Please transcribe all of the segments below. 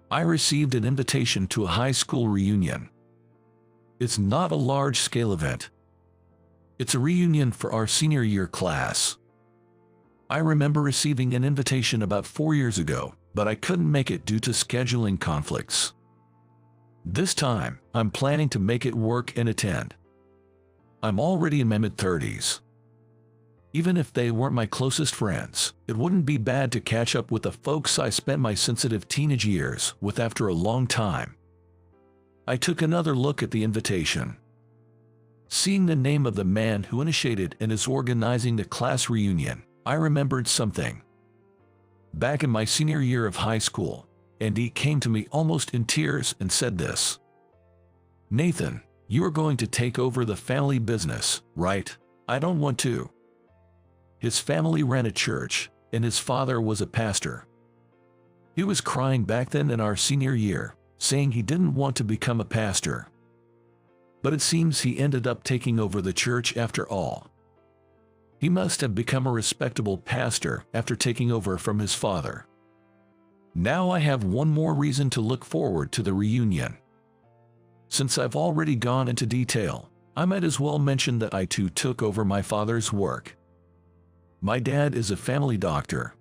I received an invitation to a high school reunion. It's not a large-scale event. It's a reunion for our senior year class. I remember receiving an invitation about 4 years ago, but I couldn't make it due to scheduling conflicts. This time, I'm planning to make it work and attend. I'm already in my mid-30s. Even if they weren't my closest friends, it wouldn't be bad to catch up with the folks I spent my sensitive teenage years with after a long time. I took another look at the invitation. Seeing the name of the man who initiated and is organizing the class reunion, I remembered something. Back in my senior year of high school, Andy came to me almost in tears and said this: "Nathan, you are going to take over the family business, right?" "I don't want to." His family ran a church, and his father was a pastor. He was crying back then in our senior year, saying he didn't want to become a pastor. But it seems he ended up taking over the church after all. He must have become a respectable pastor after taking over from his father. Now I have one more reason to look forward to the reunion. Since I've already gone into detail, I might as well mention that I too took over my father's work. My dad is a family doctor.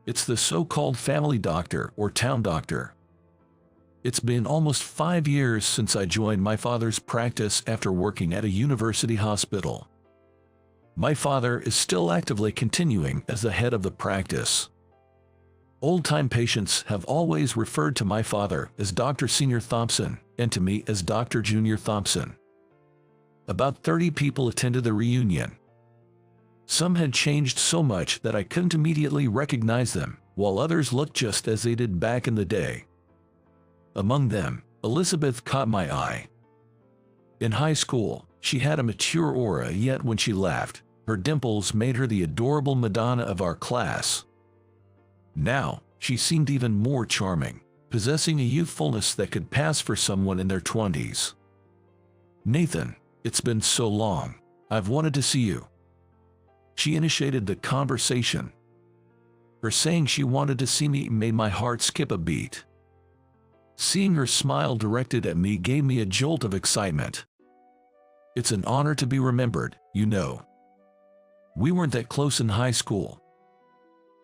It's the so-called family doctor or town doctor. It's been almost 5 years since I joined my father's practice after working at a university hospital. My father is still actively continuing as the head of the practice. Old-time patients have always referred to my father as Dr. Senior Thompson and to me as Dr. Junior Thompson. About 30 people attended the reunion. Some had changed so much that I couldn't immediately recognize them, while others looked just as they did back in the day. Among them, Elizabeth caught my eye. In high school, she had a mature aura, yet when she laughed, her dimples made her the adorable Madonna of our class. Now, she seemed even more charming, possessing a youthfulness that could pass for someone in their 20s. "Nathan, it's been so long. I've wanted to see you." She initiated the conversation. Her saying she wanted to see me made my heart skip a beat. Seeing her smile directed at me gave me a jolt of excitement. It's an honor to be remembered, you know. We weren't that close in high school.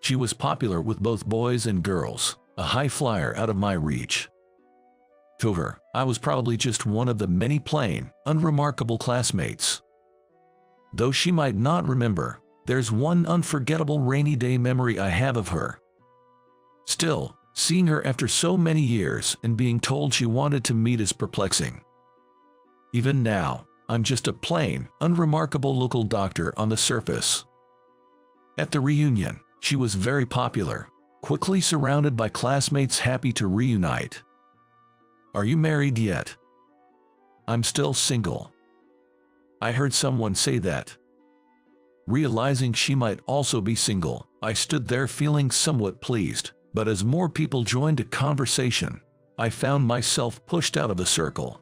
She was popular with both boys and girls, a high flyer out of my reach. To her, I was probably just one of the many plain, unremarkable classmates. Though she might not remember, there's one unforgettable rainy day memory I have of her. Still, seeing her after so many years and being told she wanted to meet is perplexing. Even now, I'm just a plain, unremarkable local doctor on the surface. At the reunion, she was very popular, quickly surrounded by classmates happy to reunite. "Are you married yet?" "I'm still single." I heard someone say that. Realizing she might also be single, I stood there feeling somewhat pleased, but as more people joined the conversation, I found myself pushed out of the circle.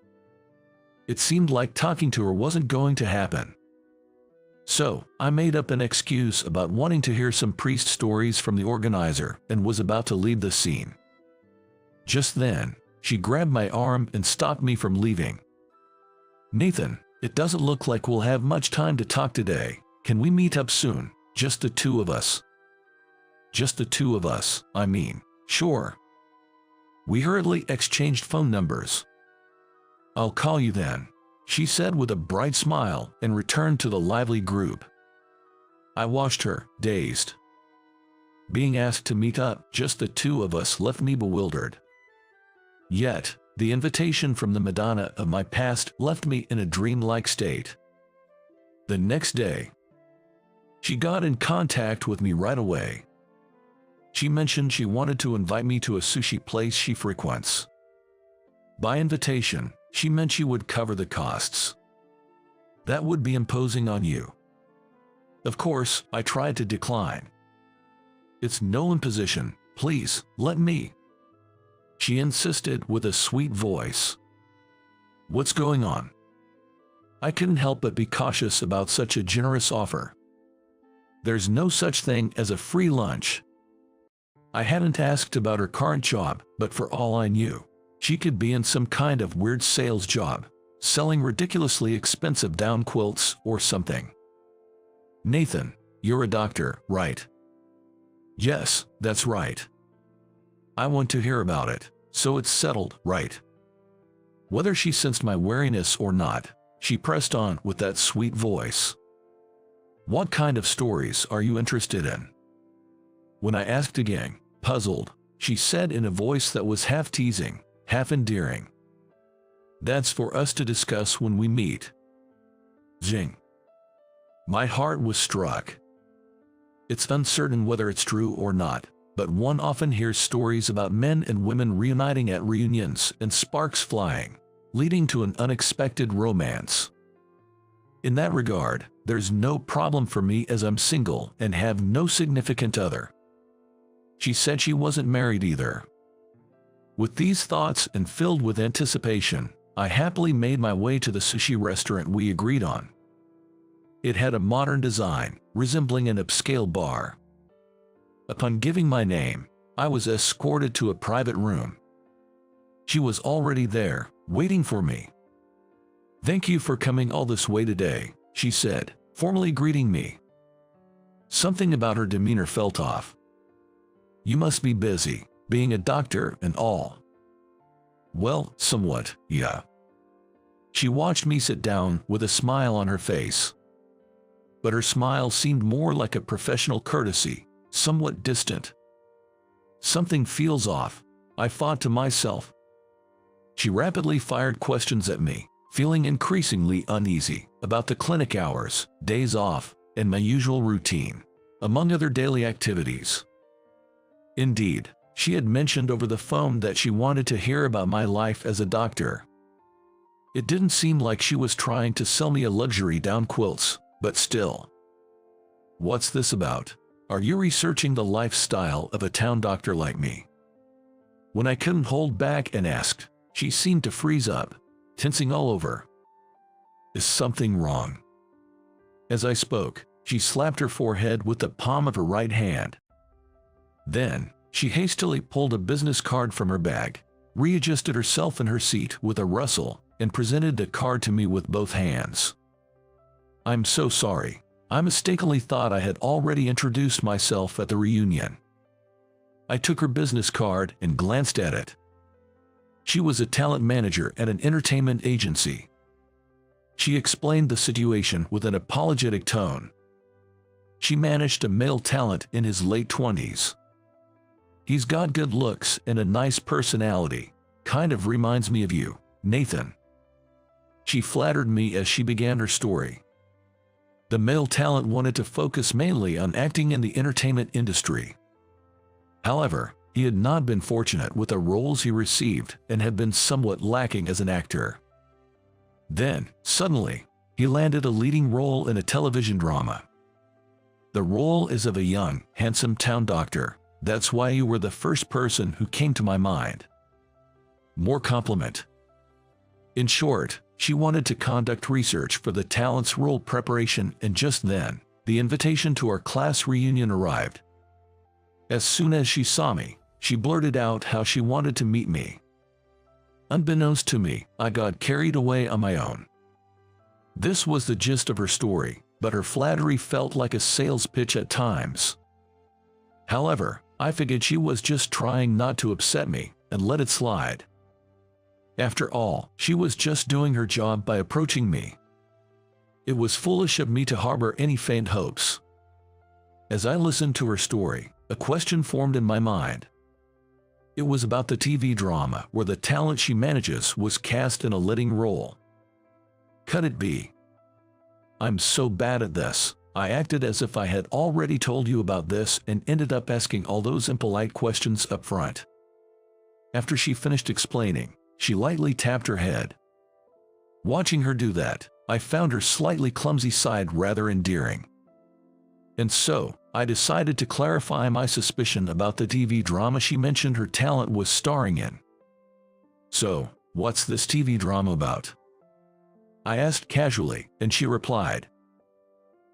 It seemed like talking to her wasn't going to happen. So, I made up an excuse about wanting to hear some priest stories from the organizer and was about to leave the scene. Just then, she grabbed my arm and stopped me from leaving. "Nathan, it doesn't look like we'll have much time to talk today. Can we meet up soon? Just the two of us." "Just the two of us, I mean, sure." We hurriedly exchanged phone numbers. "I'll call you then," she said with a bright smile and returned to the lively group. I watched her, dazed. Being asked to meet up, just the two of us, left me bewildered. Yet, the invitation from the Madonna of my past left me in a dreamlike state. The next day, she got in contact with me right away. She mentioned she wanted to invite me to a sushi place she frequents. By invitation, she meant she would cover the costs. That would be imposing on you. Of course, I tried to decline. "It's no imposition, please, let me," she insisted with a sweet voice. "What's going on?" I couldn't help but be cautious about such a generous offer. There's no such thing as a free lunch. I hadn't asked about her current job, but for all I knew, she could be in some kind of weird sales job, selling ridiculously expensive down quilts or something. "Nathan, you're a doctor, right?" "Yes, that's right." "I want to hear about it, so it's settled, right?" Whether she sensed my wariness or not, she pressed on with that sweet voice. "What kind of stories are you interested in?" When I asked again, puzzled, she said in a voice that was half teasing, half endearing, "That's for us to discuss when we meet." Zing. My heart was struck. It's uncertain whether it's true or not, but one often hears stories about men and women reuniting at reunions and sparks flying, leading to an unexpected romance. In that regard, there's no problem for me as I'm single and have no significant other. She said she wasn't married either. With these thoughts and filled with anticipation, I happily made my way to the sushi restaurant we agreed on. It had a modern design, resembling an upscale bar. Upon giving my name, I was escorted to a private room. She was already there, waiting for me. "Thank you for coming all this way today," she said, formally greeting me. Something about her demeanor felt off. "You must be busy, being a doctor and all." "Well, somewhat, yeah." She watched me sit down with a smile on her face. But her smile seemed more like a professional courtesy, somewhat distant. "Something feels off," I thought to myself. She rapidly fired questions at me, feeling increasingly uneasy about the clinic hours, days off, and my usual routine, among other daily activities. Indeed, she had mentioned over the phone that she wanted to hear about my life as a doctor. It didn't seem like she was trying to sell me a luxury down quilts, but still. "What's this about? Are you researching the lifestyle of a town doctor like me?" When I couldn't hold back and asked, she seemed to freeze up, tensing all over. "Is something wrong?" As I spoke, she slapped her forehead with the palm of her right hand. Then, she hastily pulled a business card from her bag, readjusted herself in her seat with a rustle, and presented the card to me with both hands. "I'm so sorry. I mistakenly thought I had already introduced myself at the reunion." I took her business card and glanced at it. She was a talent manager at an entertainment agency. She explained the situation with an apologetic tone. She managed a male talent in his late 20s. "He's got good looks and a nice personality. Kind of reminds me of you, Nathan." She flattered me as she began her story. The male talent wanted to focus mainly on acting in the entertainment industry. However, he had not been fortunate with the roles he received and had been somewhat lacking as an actor. Then, suddenly, he landed a leading role in a television drama. The role is of a young, handsome town doctor. That's why you were the first person who came to my mind. More compliment. In short, she wanted to conduct research for the talent's role preparation, and just then, the invitation to our class reunion arrived. As soon as she saw me, she blurted out how she wanted to meet me. Unbeknownst to me, I got carried away on my own. This was the gist of her story, but her flattery felt like a sales pitch at times. However, I figured she was just trying not to upset me, and let it slide. After all, she was just doing her job by approaching me. It was foolish of me to harbor any faint hopes. As I listened to her story, a question formed in my mind. It was about the TV drama where the talent she manages was cast in a leading role. Could it be? I'm so bad at this. I acted as if I had already told you about this and ended up asking all those impolite questions up front. After she finished explaining, she lightly tapped her head. Watching her do that, I found her slightly clumsy side rather endearing. And so, I decided to clarify my suspicion about the TV drama she mentioned her talent was starring in. "So, what's this TV drama about?" I asked casually, and she replied,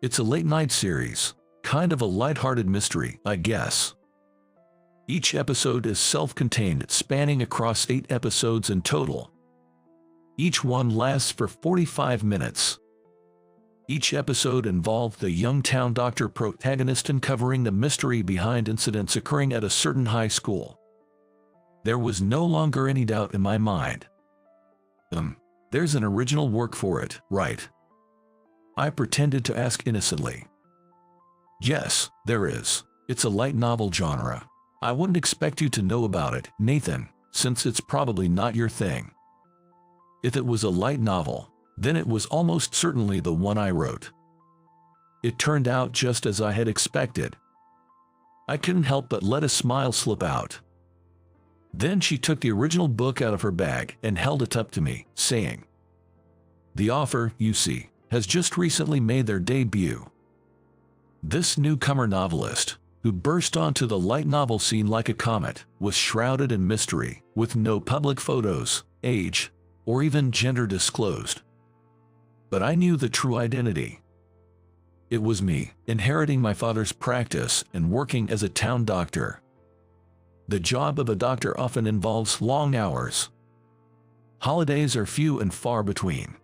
"It's a late-night series, kind of a light-hearted mystery, I guess." Each episode is self-contained, spanning across 8 episodes in total. Each one lasts for 45 minutes. Each episode involved the young town doctor protagonist uncovering the mystery behind incidents occurring at a certain high school. There was no longer any doubt in my mind. There's an original work for it, right? I pretended to ask innocently. Yes, there is. It's a light novel genre. I wouldn't expect you to know about it, Nathan, since it's probably not your thing. If it was a light novel, then it was almost certainly the one I wrote. It turned out just as I had expected. I couldn't help but let a smile slip out. Then she took the original book out of her bag and held it up to me, saying, "The author, you see, has just recently made their debut." This newcomer novelist, who burst onto the light novel scene like a comet, was shrouded in mystery, with no public photos, age, or even gender disclosed. But I knew the true identity. It was me, inheriting my father's practice and working as a town doctor. The job of a doctor often involves long hours. Holidays are few and far between.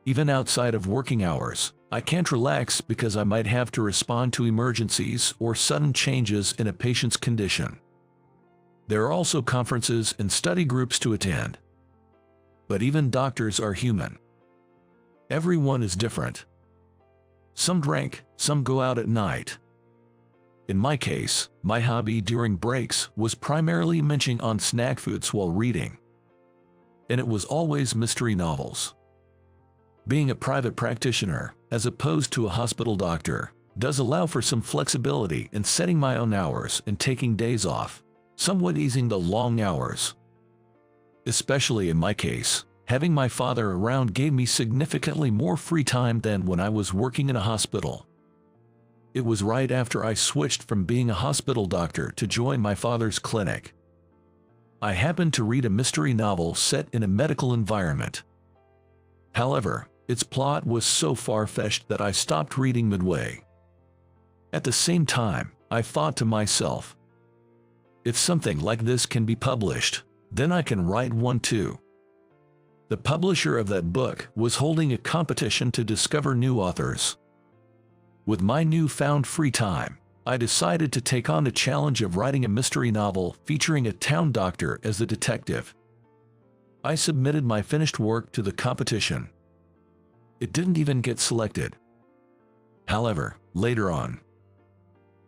Even outside of working hours, I can't relax because I might have to respond to emergencies or sudden changes in a patient's condition. There are also conferences and study groups to attend. But even doctors are human. Everyone is different. Some drink, some go out at night. In my case, my hobby during breaks was primarily munching on snack foods while reading. And it was always mystery novels. Being a private practitioner, as opposed to a hospital doctor, does allow for some flexibility in setting my own hours and taking days off, somewhat easing the long hours. Especially in my case, having my father around gave me significantly more free time than when I was working in a hospital. It was right after I switched from being a hospital doctor to join my father's clinic. I happened to read a mystery novel set in a medical environment. However, its plot was so far-fetched that I stopped reading midway. At the same time, I thought to myself, if something like this can be published, then I can write one too. The publisher of that book was holding a competition to discover new authors. With my newfound free time, I decided to take on the challenge of writing a mystery novel featuring a town doctor as the detective. I submitted my finished work to the competition. It didn't even get selected. However, later on,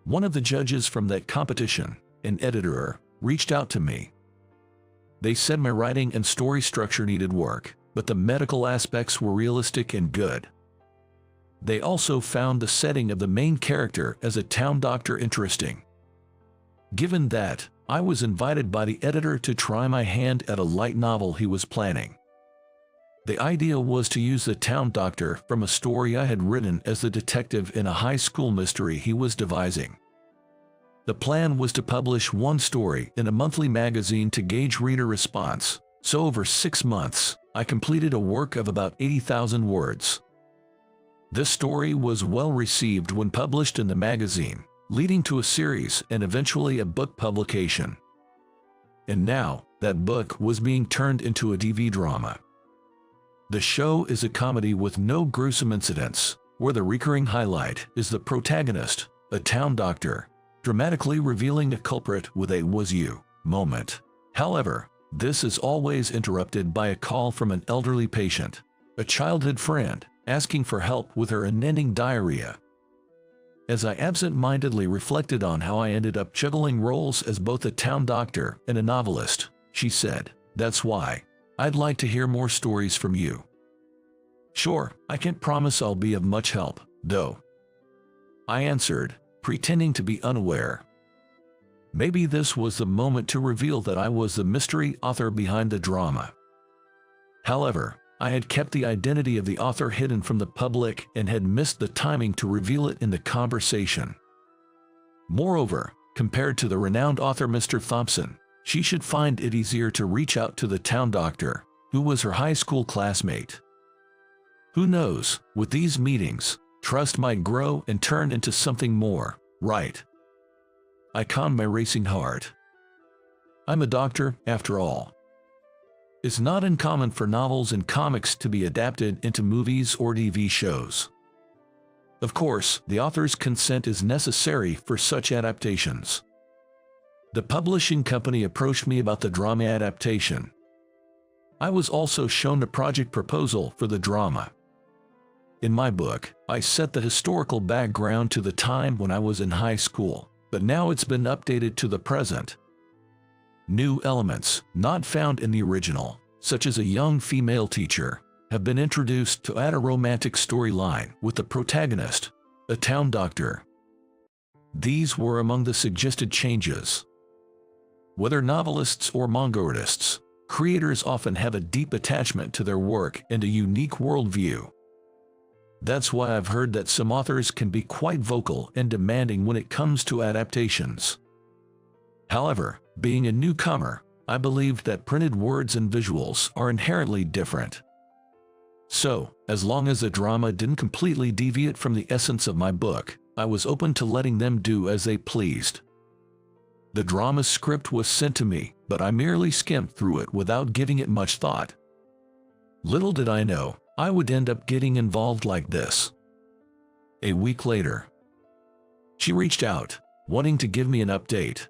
one of the judges from that competition, an editor, reached out to me. They said my writing and story structure needed work, but the medical aspects were realistic and good. They also found the setting of the main character as a town doctor interesting. Given that, I was invited by the editor to try my hand at a light novel he was planning. The idea was to use the town doctor from a story I had written as the detective in a high school mystery he was devising. The plan was to publish one story in a monthly magazine to gauge reader response, so over 6 months, I completed a work of about 80,000 words. This story was well received when published in the magazine, leading to a series and eventually a book publication. And now, that book was being turned into a TV drama. The show is a comedy with no gruesome incidents, where the recurring highlight is the protagonist, a town doctor, dramatically revealing a culprit with a "was you" moment. However, this is always interrupted by a call from an elderly patient, a childhood friend, asking for help with her unending diarrhea. As I absent-mindedly reflected on how I ended up juggling roles as both a town doctor and a novelist, she said, "That's why I'd like to hear more stories from you." "Sure, I can't promise I'll be of much help, though," I answered, pretending to be unaware. Maybe this was the moment to reveal that I was the mystery author behind the drama. However, I had kept the identity of the author hidden from the public and had missed the timing to reveal it in the conversation. Moreover, compared to the renowned author Mr. Thompson, she should find it easier to reach out to the town doctor, who was her high school classmate. Who knows, with these meetings, trust might grow and turn into something more, right? I calmed my racing heart. I'm a doctor, after all. It's not uncommon for novels and comics to be adapted into movies or TV shows. Of course, the author's consent is necessary for such adaptations. The publishing company approached me about the drama adaptation. I was also shown a project proposal for the drama. In my book, I set the historical background to the time when I was in high school, but now it's been updated to the present. New elements, not found in the original, such as a young female teacher, have been introduced to add a romantic storyline with the protagonist, a town doctor. These were among the suggested changes. Whether novelists or manga artists, creators often have a deep attachment to their work and a unique worldview. That's why I've heard that some authors can be quite vocal and demanding when it comes to adaptations. However, being a newcomer, I believed that printed words and visuals are inherently different. So, as long as the drama didn't completely deviate from the essence of my book, I was open to letting them do as they pleased. The drama script was sent to me, but I merely skimmed through it without giving it much thought. Little did I know, I would end up getting involved like this. A week later, she reached out, wanting to give me an update.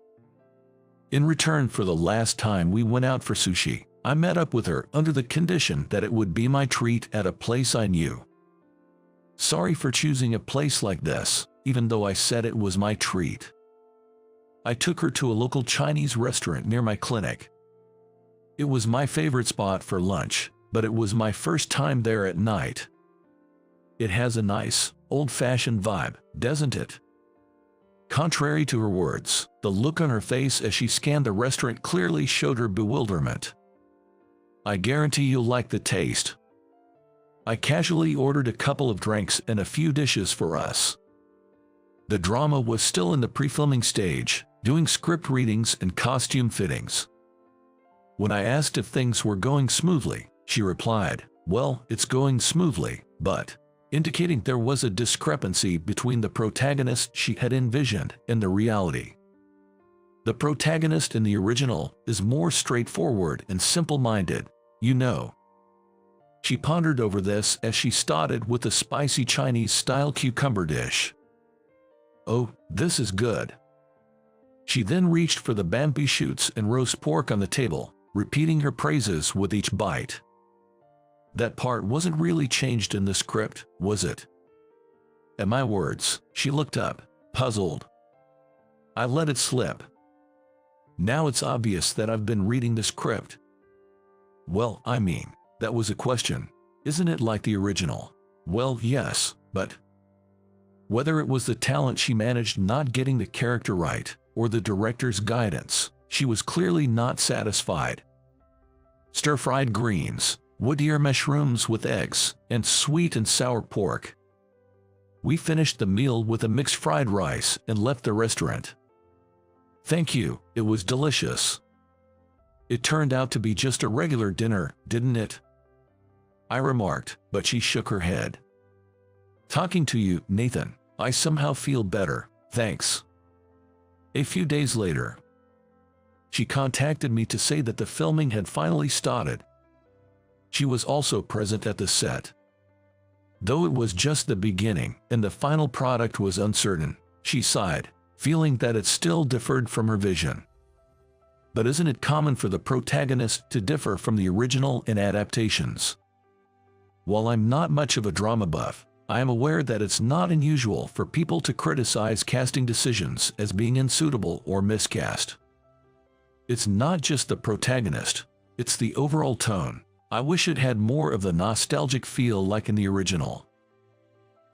In return for the last time we went out for sushi, I met up with her under the condition that it would be my treat at a place I knew. Sorry for choosing a place like this, even though I said it was my treat. I took her to a local Chinese restaurant near my clinic. It was my favorite spot for lunch, but it was my first time there at night. It has a nice, old-fashioned vibe, doesn't it? Contrary to her words, the look on her face as she scanned the restaurant clearly showed her bewilderment. I guarantee you'll like the taste. I casually ordered a couple of drinks and a few dishes for us. The drama was still in the pre-filming stage, doing script readings and costume fittings. When I asked if things were going smoothly, she replied, "Well, it's going smoothly, but," indicating there was a discrepancy between the protagonist she had envisioned and the reality. The protagonist in the original is more straightforward and simple-minded, you know. She pondered over this as she started with the spicy Chinese-style cucumber dish. "Oh, this is good." She then reached for the bamboo shoots and roast pork on the table, repeating her praises with each bite. That part wasn't really changed in the script, was it? At my words, she looked up, puzzled. I let it slip. Now it's obvious that I've been reading the script. Well, I mean, that was a question. Isn't it like the original? Well, yes, but whether it was the talent she managed not getting the character right, or the director's guidance, she was clearly not satisfied. Stir-fried greens, wood ear mushrooms with eggs, and sweet and sour pork. We finished the meal with a mixed fried rice and left the restaurant. Thank you, it was delicious. It turned out to be just a regular dinner, didn't it? I remarked, but she shook her head. Talking to you, Nathan, I somehow feel better, thanks. A few days later, she contacted me to say that the filming had finally started. She was also present at the set. Though it was just the beginning and the final product was uncertain, she sighed, feeling that it still differed from her vision. But isn't it common for the protagonist to differ from the original in adaptations? While I'm not much of a drama buff, I am aware that it's not unusual for people to criticize casting decisions as being unsuitable or miscast. It's not just the protagonist, it's the overall tone. I wish it had more of the nostalgic feel like in the original.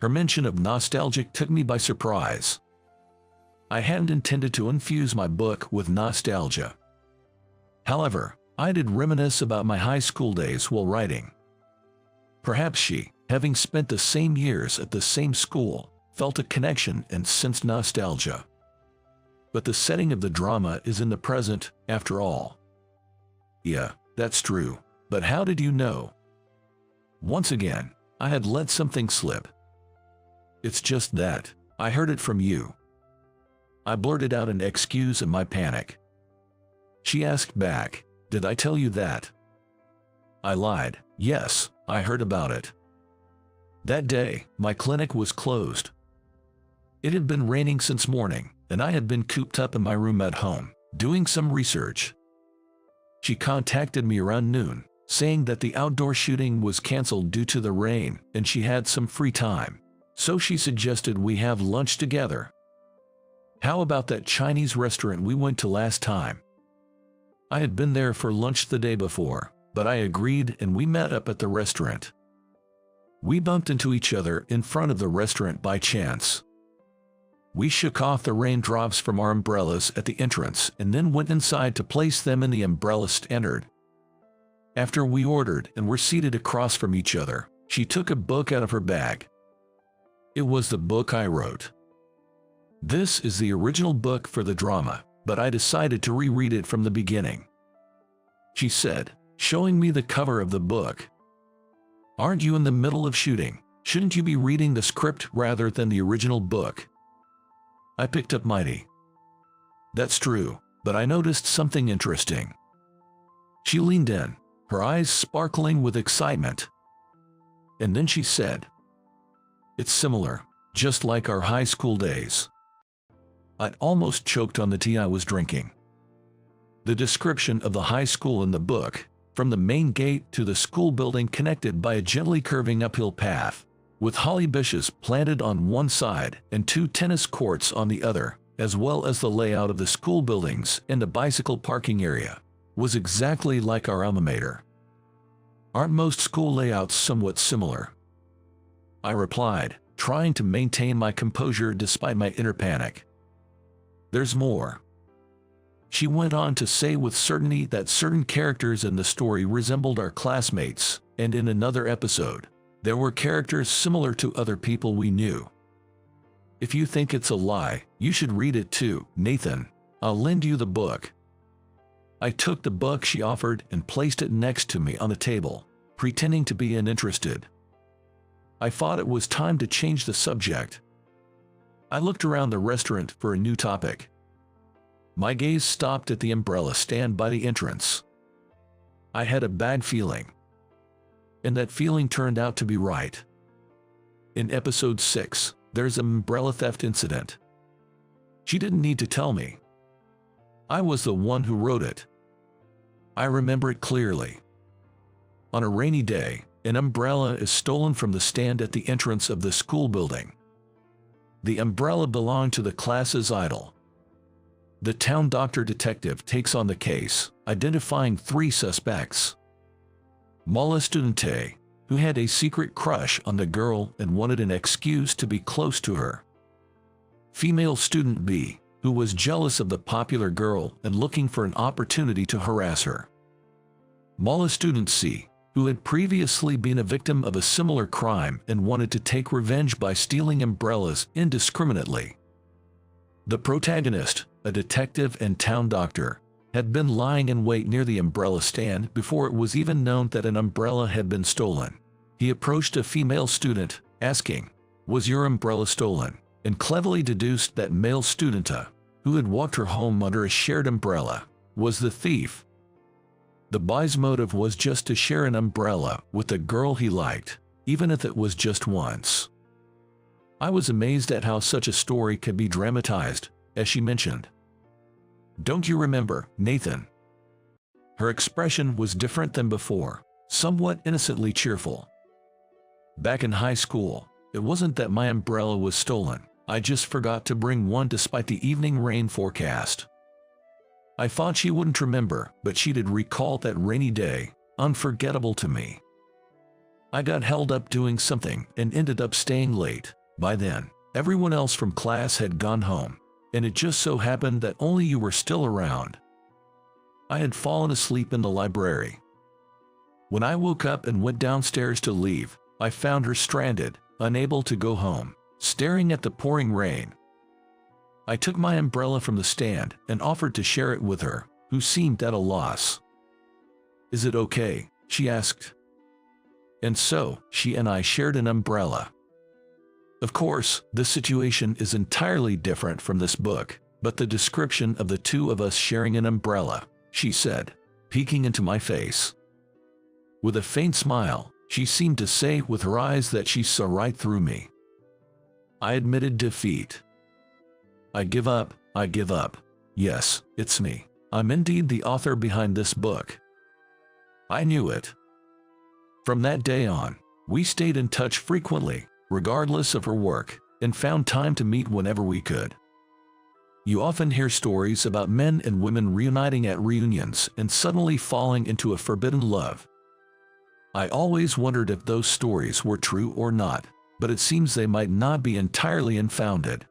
Her mention of nostalgic took me by surprise. I hadn't intended to infuse my book with nostalgia. However, I did reminisce about my high school days while writing. Perhaps she, having spent the same years at the same school, felt a connection and sensed nostalgia. But the setting of the drama is in the present, after all. Yeah, that's true, but how did you know? Once again, I had let something slip. It's just that, I heard it from you. I blurted out an excuse in my panic. She asked back, "Did I tell you that?" I lied, "Yes, I heard about it." That day, my clinic was closed. It had been raining since morning, and I had been cooped up in my room at home, doing some research. She contacted me around noon, saying that the outdoor shooting was canceled due to the rain and she had some free time, so she suggested we have lunch together. How about that Chinese restaurant we went to last time? I had been there for lunch the day before, but I agreed and we met up at the restaurant. We bumped into each other in front of the restaurant by chance. We shook off the raindrops from our umbrellas at the entrance and then went inside to place them in the umbrella stand. After we ordered and were seated across from each other, she took a book out of her bag. It was the book I wrote. This is the original book for the drama, but I decided to reread it from the beginning. She said, showing me the cover of the book, "Aren't you in the middle of shooting? Shouldn't you be reading the script rather than the original book?" I picked up mighty. "That's true, but I noticed something interesting." She leaned in, her eyes sparkling with excitement. And then she said, "It's similar, just like our high school days." I'd almost choked on the tea I was drinking. The description of the high school in the book, from the main gate to the school building connected by a gently curving uphill path, with holly bushes planted on one side and 2 tennis courts on the other, as well as the layout of the school buildings and the bicycle parking area, was exactly like our alma mater. "Aren't most school layouts somewhat similar?" I replied, trying to maintain my composure despite my inner panic. "There's more." She went on to say with certainty that certain characters in the story resembled our classmates, and in another episode, there were characters similar to other people we knew. "If you think it's a lie, you should read it too, Nathan. I'll lend you the book." I took the book she offered and placed it next to me on the table, pretending to be uninterested. I thought it was time to change the subject. I looked around the restaurant for a new topic. My gaze stopped at the umbrella stand by the entrance. I had a bad feeling. And that feeling turned out to be right. In episode 6, there's an umbrella theft incident. She didn't need to tell me. I was the one who wrote it. I remember it clearly. On a rainy day, an umbrella is stolen from the stand at the entrance of the school building. The umbrella belonged to the class's idol. The town doctor detective takes on the case, identifying 3 suspects. Mala student A, who had a secret crush on the girl and wanted an excuse to be close to her. Female student B, who was jealous of the popular girl and looking for an opportunity to harass her. Mala student C, who had previously been a victim of a similar crime and wanted to take revenge by stealing umbrellas indiscriminately. The protagonist, a detective and town doctor, had been lying in wait near the umbrella stand before it was even known that an umbrella had been stolen. He approached a female student, asking, "Was your umbrella stolen?" and cleverly deduced that male student A, who had walked her home under a shared umbrella, was the thief. The boy's motive was just to share an umbrella with the girl he liked, even if it was just once. I was amazed at how such a story could be dramatized, as she mentioned, "Don't you remember, Nathan?" Her expression was different than before, somewhat innocently cheerful. "Back in high school, it wasn't that my umbrella was stolen, I just forgot to bring one despite the evening rain forecast." I thought she wouldn't remember, but she did recall that rainy day, unforgettable to me. I got held up doing something and ended up staying late. By then, everyone else from class had gone home, and it just so happened that only you were still around. I had fallen asleep in the library. When I woke up and went downstairs to leave, I found her stranded, unable to go home, staring at the pouring rain. I took my umbrella from the stand and offered to share it with her, who seemed at a loss. "Is it okay?" she asked. And so, she and I shared an umbrella. Of course, this situation is entirely different from this book, But the description of the two of us sharing an umbrella, she said, peeking into my face. With a faint smile, she seemed to say with her eyes that she saw right through me. I admitted defeat. I give up, I give up. Yes, it's me. I'm indeed the author behind this book. I knew it. From that day on, we stayed in touch frequently, regardless of her work, and found time to meet whenever we could. You often hear stories about men and women reuniting at reunions and suddenly falling into a forbidden love. I always wondered if those stories were true or not, but it seems they might not be entirely unfounded.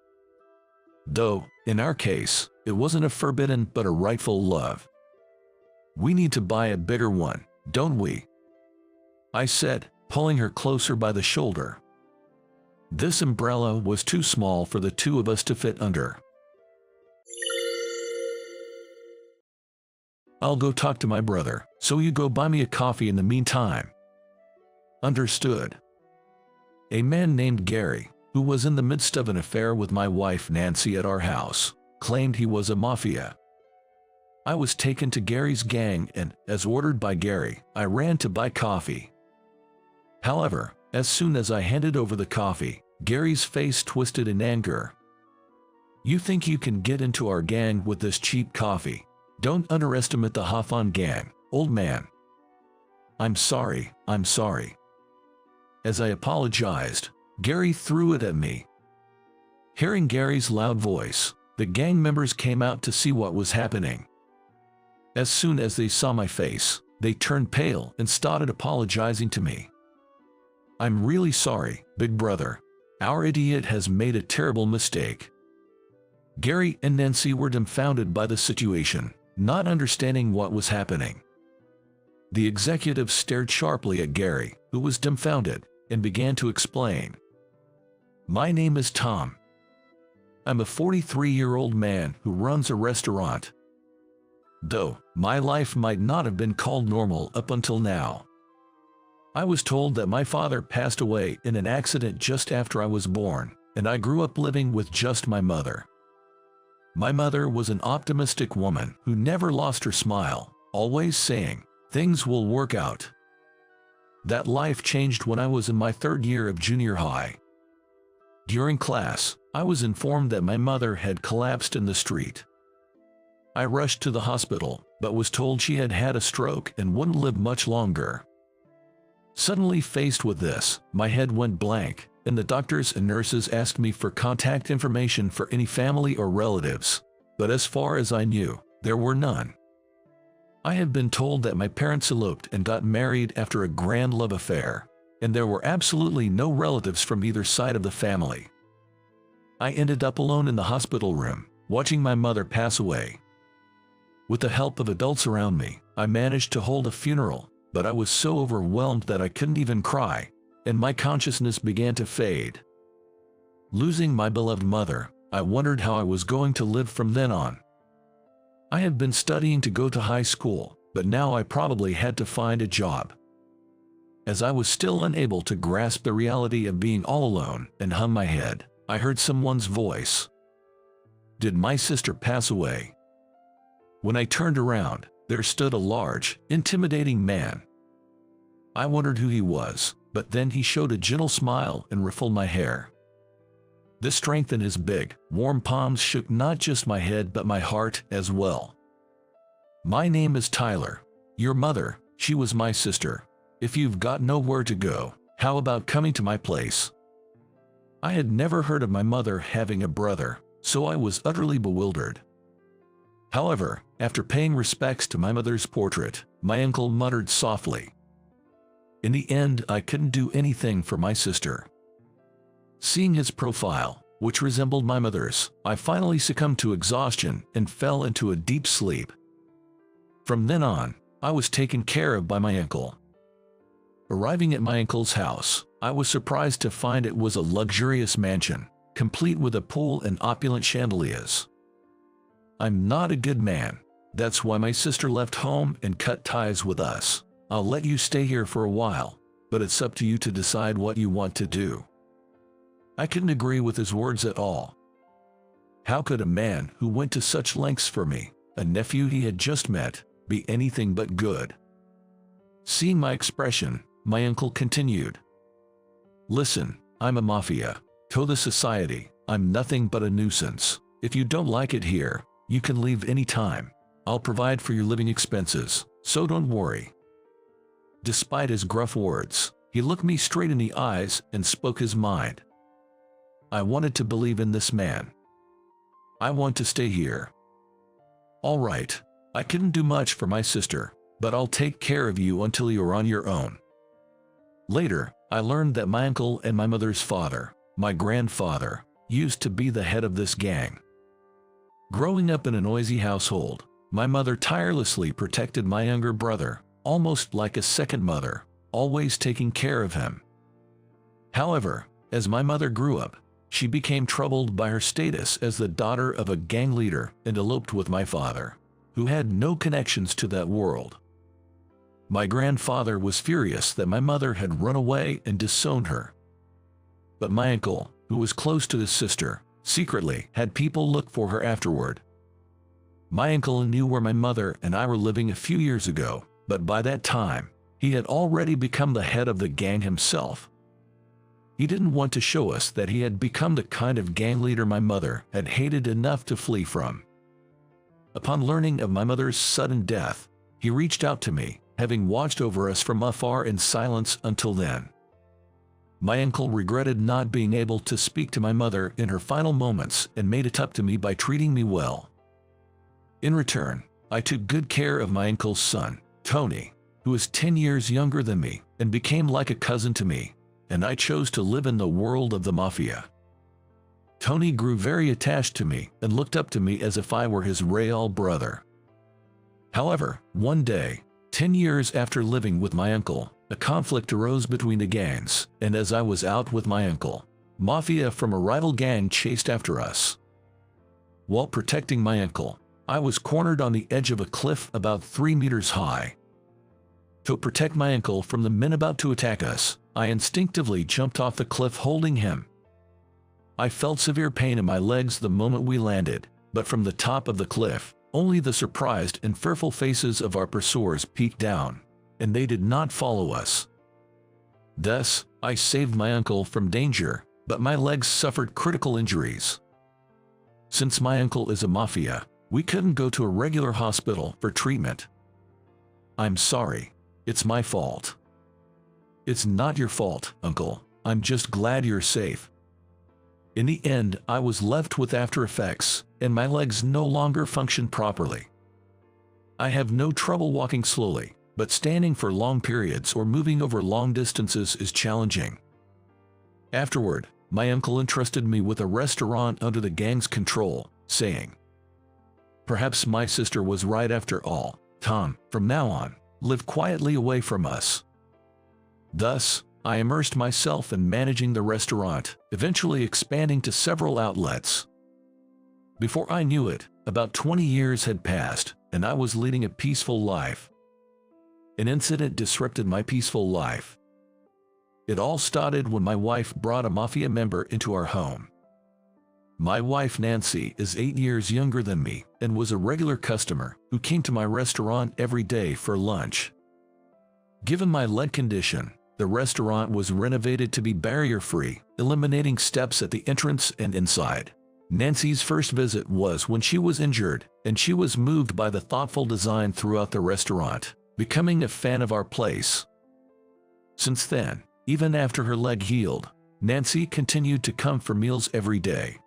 Though, in our case, it wasn't a forbidden but a rightful love. We need to buy a bigger one, don't we? I said, pulling her closer by the shoulder. This umbrella was too small for the two of us to fit under. I'll go talk to my brother, so you go buy me a coffee in the meantime. Understood. A man named Gary, who was in the midst of an affair with my wife Nancy at our house, claimed he was a mafia. I was taken to Gary's gang and, as ordered by Gary, I ran to buy coffee. However, as soon as I handed over the coffee, Gary's face twisted in anger. You think you can get into our gang with this cheap coffee? Don't underestimate the Hawthorne gang, old man. I'm sorry, I'm sorry. As I apologized, Gary threw it at me. Hearing Gary's loud voice, the gang members came out to see what was happening. As soon as they saw my face, they turned pale and started apologizing to me. I'm really sorry, big brother. Our idiot has made a terrible mistake. Gary and Nancy were dumbfounded by the situation, not understanding what was happening. The executive stared sharply at Gary, who was dumbfounded, and began to explain. My name is Tom. I'm a 43-year-old man who runs a restaurant. Though, my life might not have been called normal up until now. I was told that my father passed away in an accident just after I was born, and I grew up living with just my mother. My mother was an optimistic woman who never lost her smile, always saying, "Things will work out." That life changed when I was in my third year of junior high. During class, I was informed that my mother had collapsed in the street. I rushed to the hospital, but was told she had had a stroke and wouldn't live much longer. Suddenly faced with this, my head went blank, and the doctors and nurses asked me for contact information for any family or relatives, but as far as I knew, there were none. I had been told that my parents eloped and got married after a grand love affair, and there were absolutely no relatives from either side of the family. I ended up alone in the hospital room, watching my mother pass away. With the help of adults around me, I managed to hold a funeral, but I was so overwhelmed that I couldn't even cry, and my consciousness began to fade. Losing my beloved mother, I wondered how I was going to live from then on. I had been studying to go to high school, but now I probably had to find a job. As I was still unable to grasp the reality of being all alone and hung my head, I heard someone's voice. Did my sister pass away? When I turned around, there stood a large, intimidating man. I wondered who he was, but then he showed a gentle smile and ruffled my hair. The strength in his big, warm palms shook not just my head but my heart as well. My name is Tyler. Your mother, she was my sister. If you've got nowhere to go, how about coming to my place? I had never heard of my mother having a brother, so I was utterly bewildered. However, after paying respects to my mother's portrait, my uncle muttered softly. In the end, I couldn't do anything for my sister. Seeing his profile, which resembled my mother's, I finally succumbed to exhaustion and fell into a deep sleep. From then on, I was taken care of by my uncle. Arriving at my uncle's house, I was surprised to find it was a luxurious mansion, complete with a pool and opulent chandeliers. I'm not a good man. That's why my sister left home and cut ties with us. I'll let you stay here for a while, but it's up to you to decide what you want to do. I couldn't agree with his words at all. How could a man who went to such lengths for me, a nephew he had just met, be anything but good? Seeing my expression, my uncle continued. Listen, I'm a mafia. To the society, I'm nothing but a nuisance. If you don't like it here, you can leave any time. I'll provide for your living expenses, so don't worry. Despite his gruff words, he looked me straight in the eyes and spoke his mind. I wanted to believe in this man. I want to stay here. All right, I couldn't do much for my sister, but I'll take care of you until you're on your own. Later, I learned that my uncle and my mother's father, my grandfather, used to be the head of this gang. Growing up in a noisy household, my mother tirelessly protected my younger brother, almost like a second mother, always taking care of him. However, as my mother grew up, she became troubled by her status as the daughter of a gang leader and eloped with my father, who had no connections to that world. My grandfather was furious that my mother had run away and disowned her. But my uncle, who was close to his sister, secretly had people look for her afterward. My uncle knew where my mother and I were living a few years ago, but by that time, he had already become the head of the gang himself. He didn't want to show us that he had become the kind of gang leader my mother had hated enough to flee from. Upon learning of my mother's sudden death, he reached out to me, having watched over us from afar in silence until then. My uncle regretted not being able to speak to my mother in her final moments and made it up to me by treating me well. In return, I took good care of my uncle's son, Tony, who is 10 years younger than me and became like a cousin to me, and I chose to live in the world of the mafia. Tony grew very attached to me and looked up to me as if I were his real brother. However, one day, 10 years after living with my uncle, a conflict arose between the gangs, and as I was out with my uncle, mafia from a rival gang chased after us. While protecting my uncle, I was cornered on the edge of a cliff about 3 meters high. To protect my uncle from the men about to attack us, I instinctively jumped off the cliff holding him. I felt severe pain in my legs the moment we landed, but from the top of the cliff, only the surprised and fearful faces of our pursuers peeked down, and they did not follow us. Thus, I saved my uncle from danger, but my legs suffered critical injuries. Since my uncle is a mafia, we couldn't go to a regular hospital for treatment. I'm sorry. It's my fault. It's not your fault, Uncle. I'm just glad you're safe. In the end, I was left with after effects, and my legs no longer function properly. I have no trouble walking slowly, but standing for long periods or moving over long distances is challenging. Afterward, my uncle entrusted me with a restaurant under the gang's control, saying, "Perhaps my sister was right after all. Tom, from now on, live quietly away from us." Thus, I immersed myself in managing the restaurant, eventually expanding to several outlets. Before I knew it, about 20 years had passed, and I was leading a peaceful life. An incident disrupted my peaceful life. It all started when my wife brought a mafia member into our home. My wife Nancy is 8 years younger than me and was a regular customer who came to my restaurant every day for lunch. Given my leg condition, the restaurant was renovated to be barrier-free, eliminating steps at the entrance and inside. Nancy's first visit was when she was injured, and she was moved by the thoughtful design throughout the restaurant, becoming a fan of our place. Since then, even after her leg healed, Nancy continued to come for meals every day.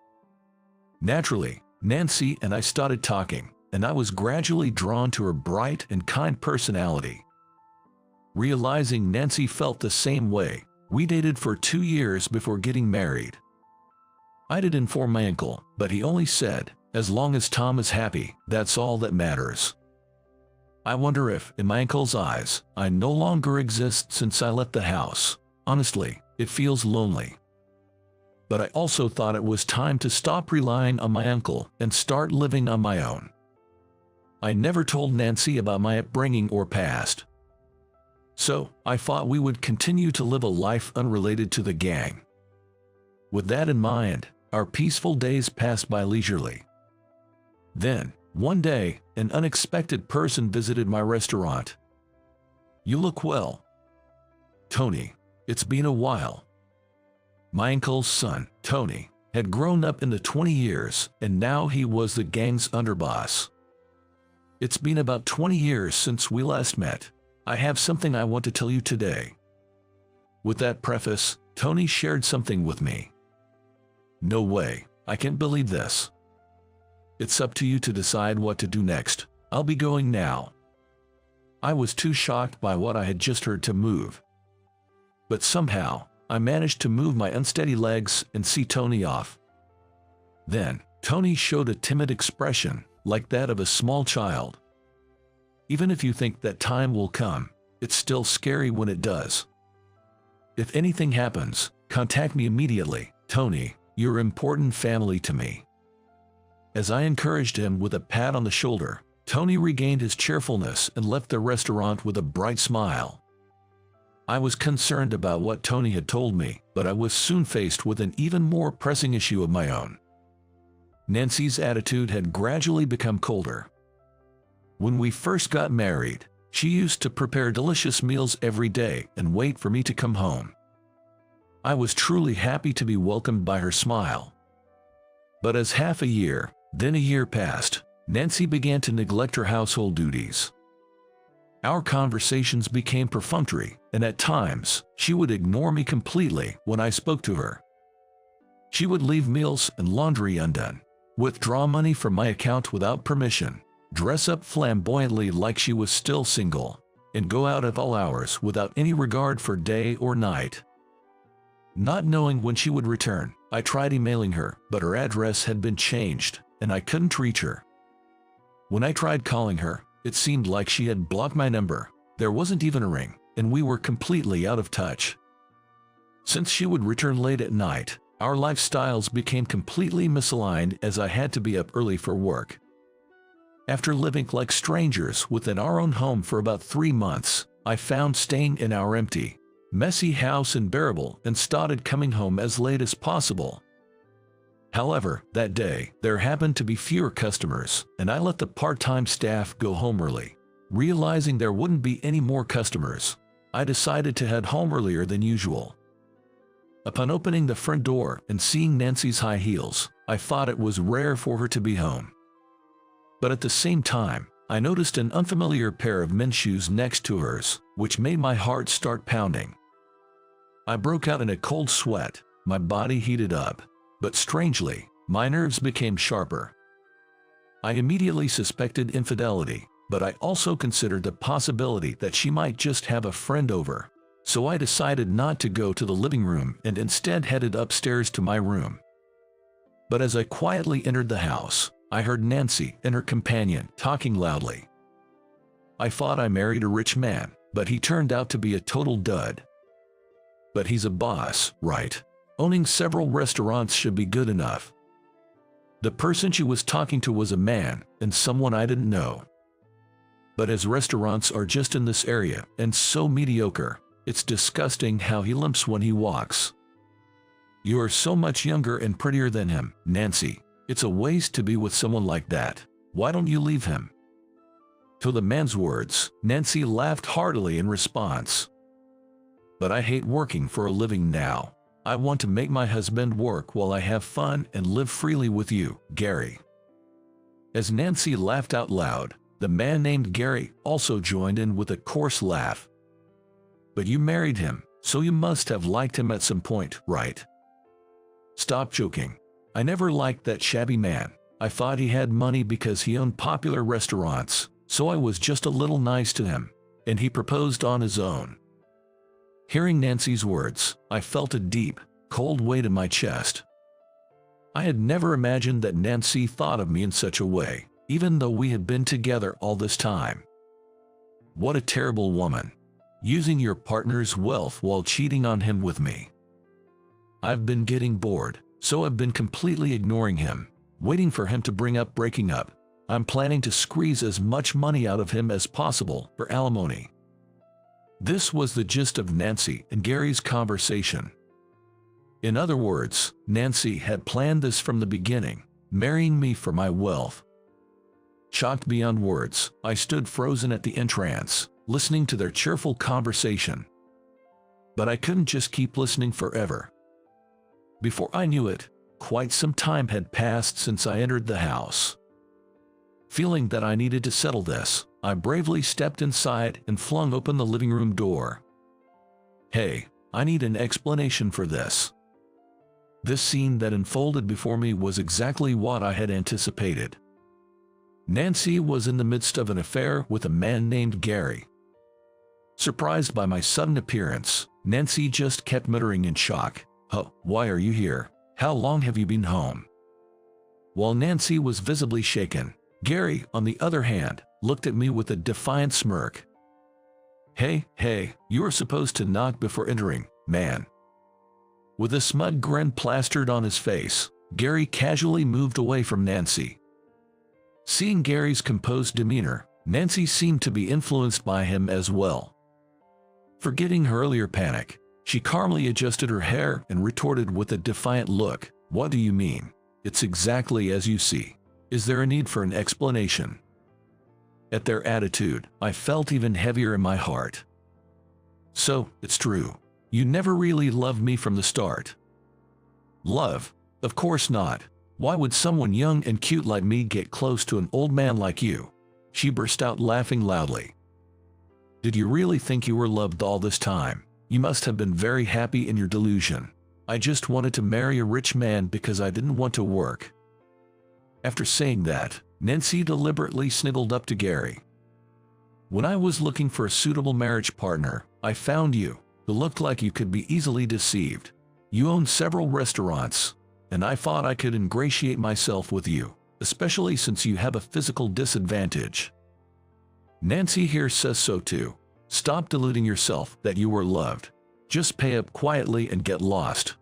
Naturally, Nancy and I started talking, and I was gradually drawn to her bright and kind personality. Realizing Nancy felt the same way, we dated for 2 years before getting married. I did inform my uncle, but he only said, "As long as Tom is happy, that's all that matters." I wonder if, in my uncle's eyes, I no longer exist since I left the house. Honestly, it feels lonely. But I also thought it was time to stop relying on my uncle and start living on my own. I never told Nancy about my upbringing or past. So, I thought we would continue to live a life unrelated to the gang. With that in mind, Our peaceful days passed by leisurely. Then, one day, an unexpected person visited my restaurant. "You look well, Tony. It's been a while." My uncle's son, Tony, had grown up in the 20 years, and now he was the gang's underboss. "It's been about 20 years since we last met. I have something I want to tell you today." With that preface, Tony shared something with me. "No way, I can't believe this." "It's up to you to decide what to do next. I'll be going now." I was too shocked by what I had just heard to move. But somehow, I managed to move my unsteady legs and see Tony off. Then, Tony showed a timid expression, like that of a small child. "Even if you think that time will come, it's still scary when it does. If anything happens, contact me immediately, Tony. You're important family to me." As I encouraged him with a pat on the shoulder, Tony regained his cheerfulness and left the restaurant with a bright smile. I was concerned about what Tony had told me, but I was soon faced with an even more pressing issue of my own. Nancy's attitude had gradually become colder. When we first got married, she used to prepare delicious meals every day and wait for me to come home. I was truly happy to be welcomed by her smile. But as half a year, then a year passed, Nancy began to neglect her household duties. Our conversations became perfunctory, and at times, she would ignore me completely when I spoke to her. She would leave meals and laundry undone, withdraw money from my account without permission, dress up flamboyantly like she was still single, and go out at all hours without any regard for day or night. Not knowing when she would return, I tried emailing her, but her address had been changed, and I couldn't reach her. When I tried calling her, it seemed like she had blocked my number. There wasn't even a ring, and we were completely out of touch. Since she would return late at night, our lifestyles became completely misaligned as I had to be up early for work. After living like strangers within our own home for about 3 months, I found staying in our empty, messy house unbearable and started coming home as late as possible. However, that day, there happened to be fewer customers, and I let the part-time staff go home early. Realizing there wouldn't be any more customers, I decided to head home earlier than usual. Upon opening the front door and seeing Nancy's high heels, I thought it was rare for her to be home. But at the same time, I noticed an unfamiliar pair of men's shoes next to hers, which made my heart start pounding. I broke out in a cold sweat, my body heated up, but strangely, my nerves became sharper. I immediately suspected infidelity, but I also considered the possibility that she might just have a friend over. So I decided not to go to the living room and instead headed upstairs to my room. But as I quietly entered the house, I heard Nancy and her companion talking loudly. I thought I married a rich man, but he turned out to be a total dud. But he's a boss, right? Owning several restaurants should be good enough. The person she was talking to was a man, and someone I didn't know. But his restaurants are just in this area, and so mediocre. It's disgusting how he limps when he walks. You are so much younger and prettier than him, Nancy. It's a waste to be with someone like that. Why don't you leave him? To the man's words, Nancy laughed heartily in response. But I hate working for a living now. I want to make my husband work while I have fun and live freely with you, Gary. As Nancy laughed out loud, the man named Gary also joined in with a coarse laugh. But you married him, so you must have liked him at some point, right? Stop joking. I never liked that shabby man. I thought he had money because he owned popular restaurants, so I was just a little nice to him, and he proposed on his own. Hearing Nancy's words, I felt a deep, cold weight in my chest. I had never imagined that Nancy thought of me in such a way, even though we had been together all this time. What a terrible woman. Using your partner's wealth while cheating on him with me. I've been getting bored, so I've been completely ignoring him, waiting for him to bring up breaking up. I'm planning to squeeze as much money out of him as possible for alimony. This was the gist of Nancy and Gary's conversation. In other words, Nancy had planned this from the beginning, marrying me for my wealth. Shocked beyond words, I stood frozen at the entrance, listening to their cheerful conversation. But I couldn't just keep listening forever. Before I knew it, quite some time had passed since I entered the house. Feeling that I needed to settle this, I bravely stepped inside and flung open the living room door. Hey, I need an explanation for this. This scene that unfolded before me was exactly what I had anticipated. Nancy was in the midst of an affair with a man named Gary. Surprised by my sudden appearance, Nancy just kept muttering in shock, "Huh, why are you here? How long have you been home?" While Nancy was visibly shaken, Gary, on the other hand, looked at me with a defiant smirk. Hey, you are supposed to knock before entering, man." With a smug grin plastered on his face, Gary casually moved away from Nancy. Seeing Gary's composed demeanor, Nancy seemed to be influenced by him as well. Forgetting her earlier panic, she calmly adjusted her hair and retorted with a defiant look, "What do you mean? It's exactly as you see. Is there a need for an explanation?" At their attitude, I felt even heavier in my heart. "So, it's true. You never really loved me from the start." "Love? Of course not. Why would someone young and cute like me get close to an old man like you?" She burst out laughing loudly. "Did you really think you were loved all this time? You must have been very happy in your delusion. I just wanted to marry a rich man because I didn't want to work." After saying that, Nancy deliberately snuggled up to Gary. "When I was looking for a suitable marriage partner, I found you, who looked like you could be easily deceived. You own several restaurants, and I thought I could ingratiate myself with you, especially since you have a physical disadvantage. Nancy here says so too. Stop deluding yourself that you were loved. Just pay up quietly and get lost."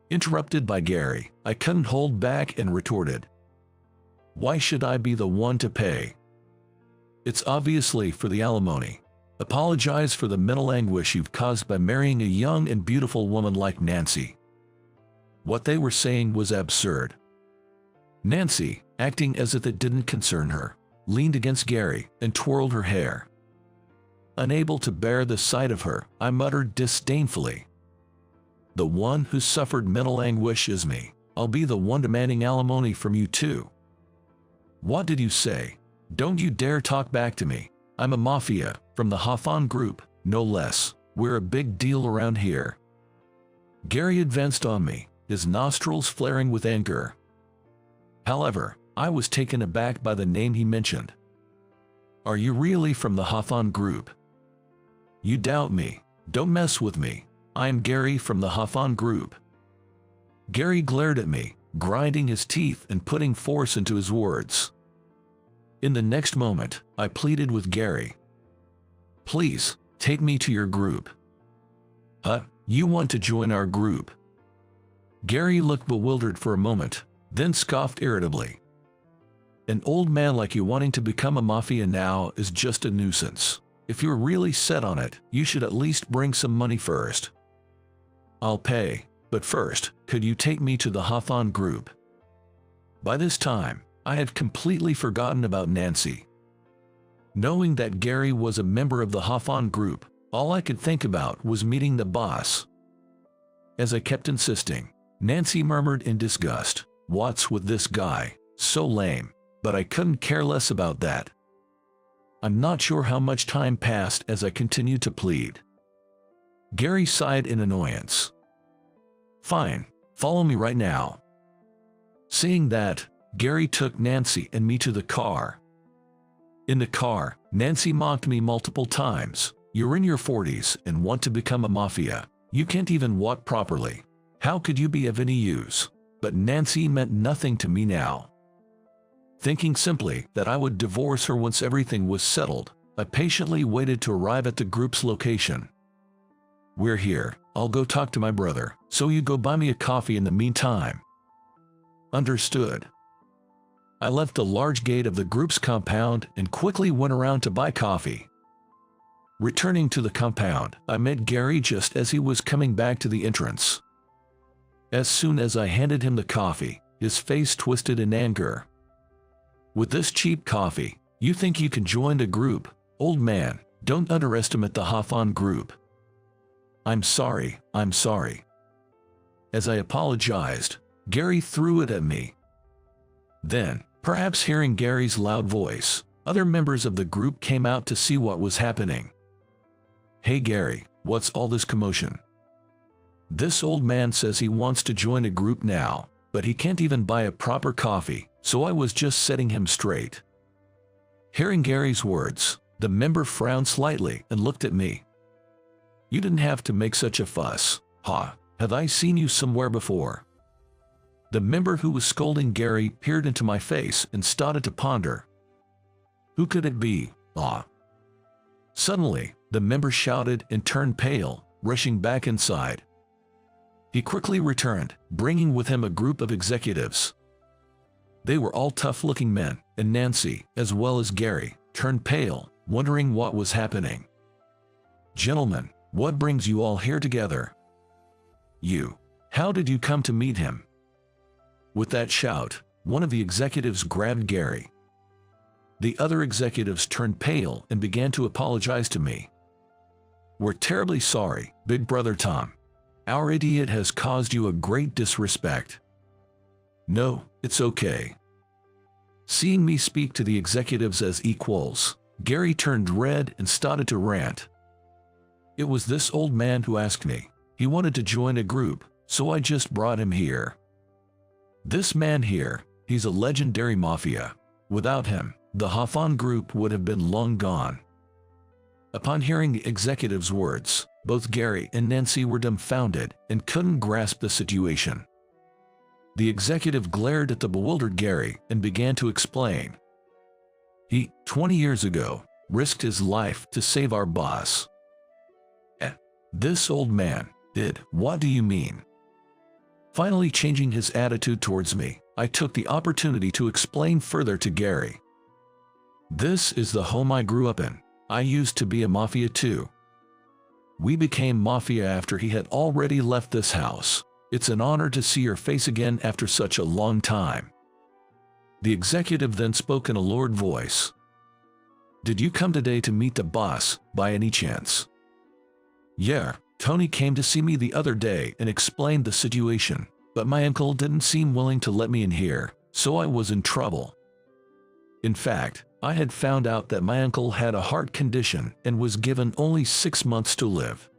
Interrupted by Gary, I couldn't hold back and retorted, "Why should I be the one to pay? It's obviously for the alimony. Apologize for the mental anguish you've caused by marrying a young and beautiful woman like Nancy." What they were saying was absurd. Nancy, acting as if it didn't concern her, leaned against Gary and twirled her hair. Unable to bear the sight of her, I muttered disdainfully, "The one who suffered mental anguish is me. I'll be the one demanding alimony from you too." "What did you say? Don't you dare talk back to me. I'm a mafia, from the Hawthorne Group, no less. We're a big deal around here." Gary advanced on me, his nostrils flaring with anger. However, I was taken aback by the name he mentioned. "Are you really from the Hawthorne Group?" "You doubt me. Don't mess with me. I am Gary from the Hawthorne Group." Gary glared at me, grinding his teeth and putting force into his words. In the next moment, I pleaded with Gary, "Please, take me to your group." "Huh? You want to join our group?" Gary looked bewildered for a moment, then scoffed irritably. "An old man like you wanting to become a mafia now is just a nuisance. If you're really set on it, you should at least bring some money first." "I'll pay, but first, could you take me to the Hawthorne Group?" By this time, I had completely forgotten about Nancy. Knowing that Gary was a member of the Hawthorne Group, all I could think about was meeting the boss. As I kept insisting, Nancy murmured in disgust, "What's with this guy? So lame." But I couldn't care less about that. I'm not sure how much time passed as I continued to plead. Gary sighed in annoyance. "Fine, follow me right now." Seeing that, Gary took Nancy and me to the car. In the car, Nancy mocked me multiple times. "You're in your 40s and want to become a mafia. You can't even walk properly. How could you be of any use?" But Nancy meant nothing to me now. Thinking simply that I would divorce her once everything was settled, I patiently waited to arrive at the group's location. "We're here. I'll go talk to my brother, so you go buy me a coffee in the meantime." Understood. I left the large gate of the group's compound and quickly went around to buy coffee. Returning to the compound, I met Gary just as he was coming back to the entrance. As soon as I handed him the coffee, his face twisted in anger. "With this cheap coffee, you think you can join a group? Old man, don't underestimate the Hafan group." I'm sorry. As I apologized, Gary threw it at me. Then, perhaps hearing Gary's loud voice, other members of the group came out to see what was happening. "Hey Gary, what's all this commotion? This old man says he wants to join a group now, but he can't even buy a proper coffee, so I was just setting him straight." Hearing Gary's words, the member frowned slightly and looked at me. "You didn't have to make such a fuss. Have I seen you somewhere before?" The member who was scolding Gary peered into my face and started to ponder. Who could it be? Suddenly, the member shouted and turned pale, rushing back inside. He quickly returned, bringing with him a group of executives. They were all tough-looking men, and Nancy, as well as Gary, turned pale, wondering what was happening. "Gentlemen, what brings you all here together? How did you come to meet him?" With that shout, one of the executives grabbed Gary. The other executives turned pale and began to apologize to me. "We're terribly sorry, Big Brother Tom. Our idiot has caused you a great disrespect." "No, it's okay." Seeing me speak to the executives as equals, Gary turned red and started to rant. "It was this old man who asked me. He wanted to join a group, so I just brought him here. This man here, he's a legendary mafia. Without him, the Hafan group would have been long gone." Upon hearing the executive's words, both Gary and Nancy were dumbfounded and couldn't grasp the situation. The executive glared at the bewildered Gary and began to explain. "He, 20 years ago, risked his life to save our boss." This old man did. What do you mean? Finally changing his attitude towards me, I took the opportunity to explain further to Gary. "This is the home I grew up in. I used to be a mafia too. We became mafia after he had already left this house. It's an honor to see your face again after such a long time." The executive then spoke in a lowered voice. "Did you come today to meet the boss, by any chance?" "Yeah, Tony came to see me the other day and explained the situation, but my uncle didn't seem willing to let me in here, so I was in trouble. In fact, I had found out that my uncle had a heart condition and was given only 6 months to live.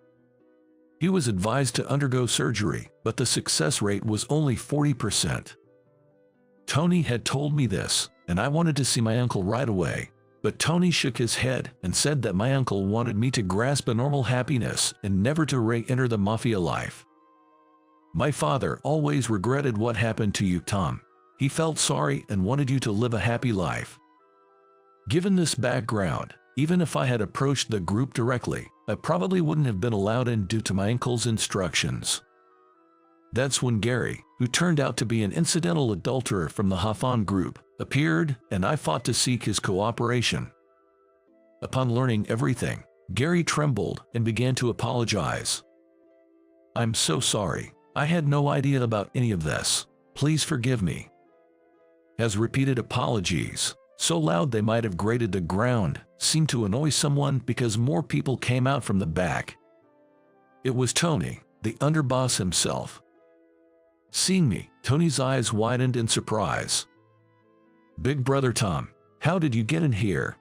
He was advised to undergo surgery, but the success rate was only 40%. Tony had told me this, and I wanted to see my uncle right away, but Tony shook his head and said that my uncle wanted me to grasp a normal happiness and never to re-enter the mafia life. My father always regretted what happened to you, Tom. He felt sorry and wanted you to live a happy life. Given this background, even if I had approached the group directly, I probably wouldn't have been allowed in due to my uncle's instructions." That's when Gary, who turned out to be an incidental adulterer from the Hafan group, appeared, and I fought to seek his cooperation. Upon learning everything, Gary trembled and began to apologize. "I'm so sorry. I had no idea about any of this. Please forgive me." As repeated apologies, so loud they might have grated the ground, seemed to annoy someone because more people came out from the back. It was Tony, the underboss himself. Seeing me, Tony's eyes widened in surprise. "Big Brother Tom, how did you get in here?"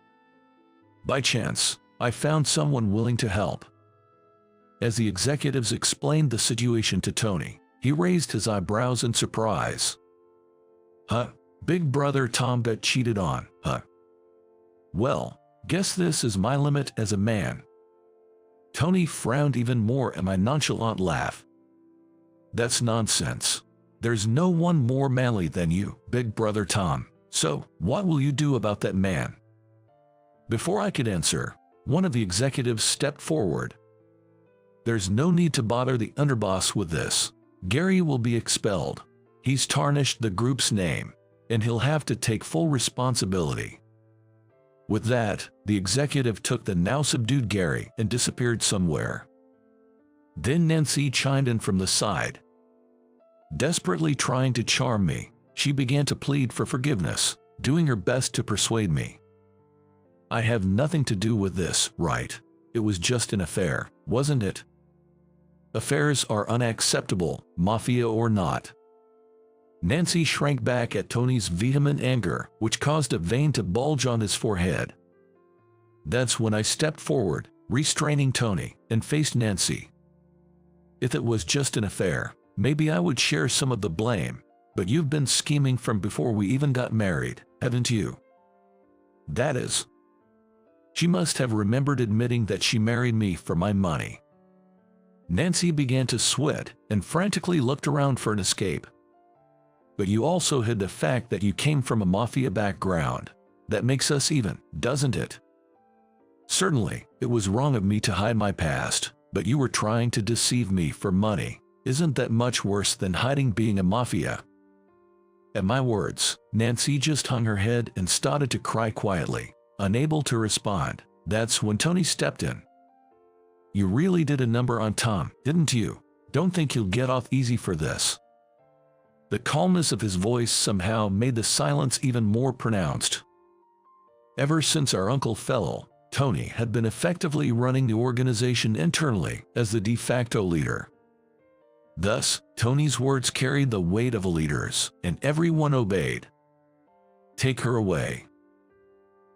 "By chance, I found someone willing to help." As the executives explained the situation to Tony, he raised his eyebrows in surprise. Big Brother Tom got cheated on, Well, guess this is my limit as a man." Tony frowned even more at my nonchalant laugh. "That's nonsense. There's no one more manly than you, Big Brother Tom. So, what will you do about that man?" Before I could answer, one of the executives stepped forward. "There's no need to bother the underboss with this. Gary will be expelled. He's tarnished the group's name, and he'll have to take full responsibility." With that, the executive took the now subdued Gary and disappeared somewhere. Then Nancy chimed in from the side. Desperately trying to charm me, she began to plead for forgiveness, doing her best to persuade me. I have nothing to do with this, right? It was just an affair, wasn't it? Affairs are unacceptable, mafia or not. Nancy shrank back at Tony's vehement anger, which caused a vein to bulge on his forehead. That's when I stepped forward, restraining Tony, and faced Nancy. If it was just an affair, maybe I would share some of the blame, but you've been scheming from before we even got married, haven't you? That is. She must have remembered admitting that she married me for my money. Nancy began to sweat and frantically looked around for an escape. But you also hid the fact that you came from a mafia background. That makes us even, doesn't it? Certainly, it was wrong of me to hide my past, but you were trying to deceive me for money. Isn't that much worse than hiding being a mafia? At my words, Nancy just hung her head and started to cry quietly, unable to respond. That's when Tony stepped in. You really did a number on Tom, didn't you? Don't think he'll get off easy for this. The calmness of his voice somehow made the silence even more pronounced. Ever since our uncle fell, Tony had been effectively running the organization internally as the de facto leader. Thus, Tony's words carried the weight of a leader's, and everyone obeyed. Take her away.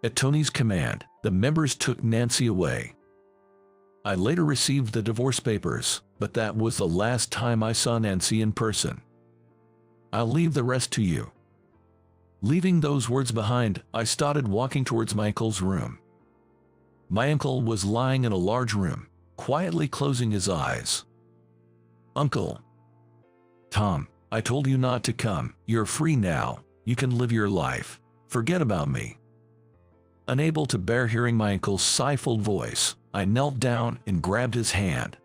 At Tony's command, the members took Nancy away. I later received the divorce papers, but that was the last time I saw Nancy in person. I'll leave the rest to you. Leaving those words behind, I started walking towards my uncle's room. My uncle was lying in a large room, quietly closing his eyes. Uncle. Tom, I told you not to come. You're free now. You can live your life. Forget about me. Unable to bear hearing my uncle's stifled voice, I knelt down and grabbed his hand.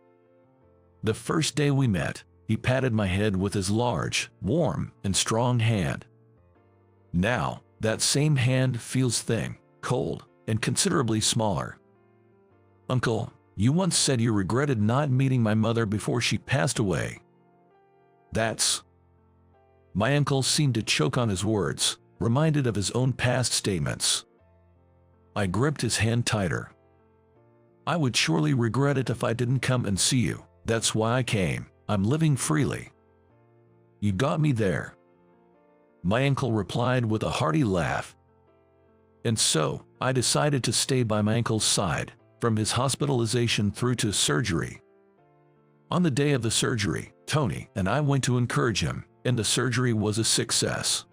The first day we met, he patted my head with his large, warm, and strong hand. Now, that same hand feels thin, cold, and considerably smaller. Uncle, you once said you regretted not meeting my mother before she passed away. That's... My uncle seemed to choke on his words, reminded of his own past statements. I gripped his hand tighter. I would surely regret it if I didn't come and see you. That's why I came. I'm living freely. You got me there. My uncle replied with a hearty laugh. And so, I decided to stay by my uncle's side, from his hospitalization through to surgery. On the day of the surgery, Tony and I went to encourage him, and the surgery was a success.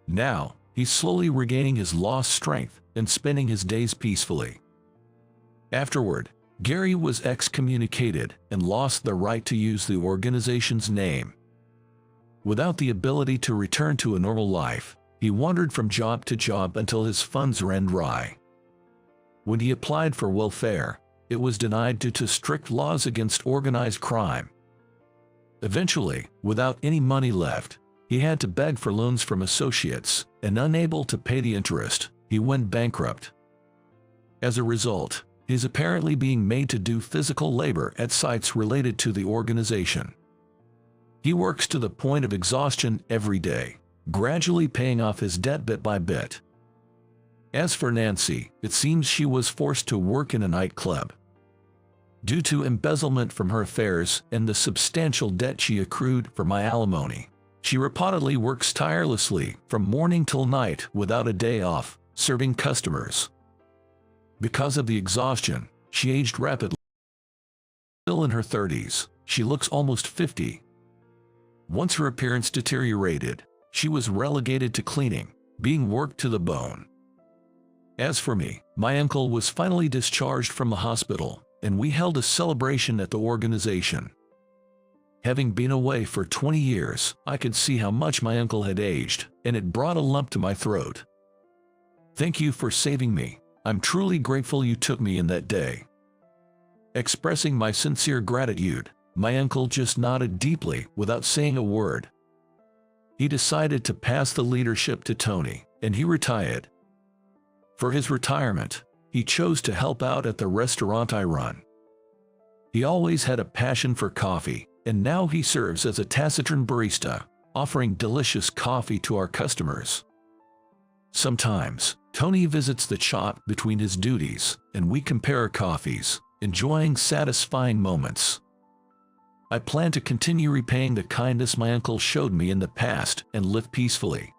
Now, he's slowly regaining his lost strength and spending his days peacefully. Afterward, Gary was excommunicated and lost the right to use the organization's name. Without the ability to return to a normal life, he wandered from job to job until his funds ran dry. When he applied for welfare, it was denied due to strict laws against organized crime. Eventually, without any money left, he had to beg for loans from associates, and unable to pay the interest, he went bankrupt. As a result, he is apparently being made to do physical labor at sites related to the organization. He works to the point of exhaustion every day, gradually paying off his debt bit by bit. As for Nancy, it seems she was forced to work in a nightclub. Due to embezzlement from her affairs and the substantial debt she accrued for my alimony, she reportedly works tirelessly from morning till night without a day off, serving customers. Because of the exhaustion, she aged rapidly. Still in her 30s, she looks almost 50. Once her appearance deteriorated, she was relegated to cleaning, being worked to the bone. As for me, my uncle was finally discharged from the hospital, and we held a celebration at the organization. Having been away for 20 years, I could see how much my uncle had aged, and it brought a lump to my throat. Thank you for saving me. I'm truly grateful you took me in that day. Expressing my sincere gratitude, my uncle just nodded deeply without saying a word. He decided to pass the leadership to Tony, and he retired. For his retirement, he chose to help out at the restaurant I run. He always had a passion for coffee, and now he serves as a taciturn barista, offering delicious coffee to our customers. Sometimes, Tony visits the shop between his duties, and we compare coffees, enjoying satisfying moments. I plan to continue repaying the kindness my uncle showed me in the past and live peacefully.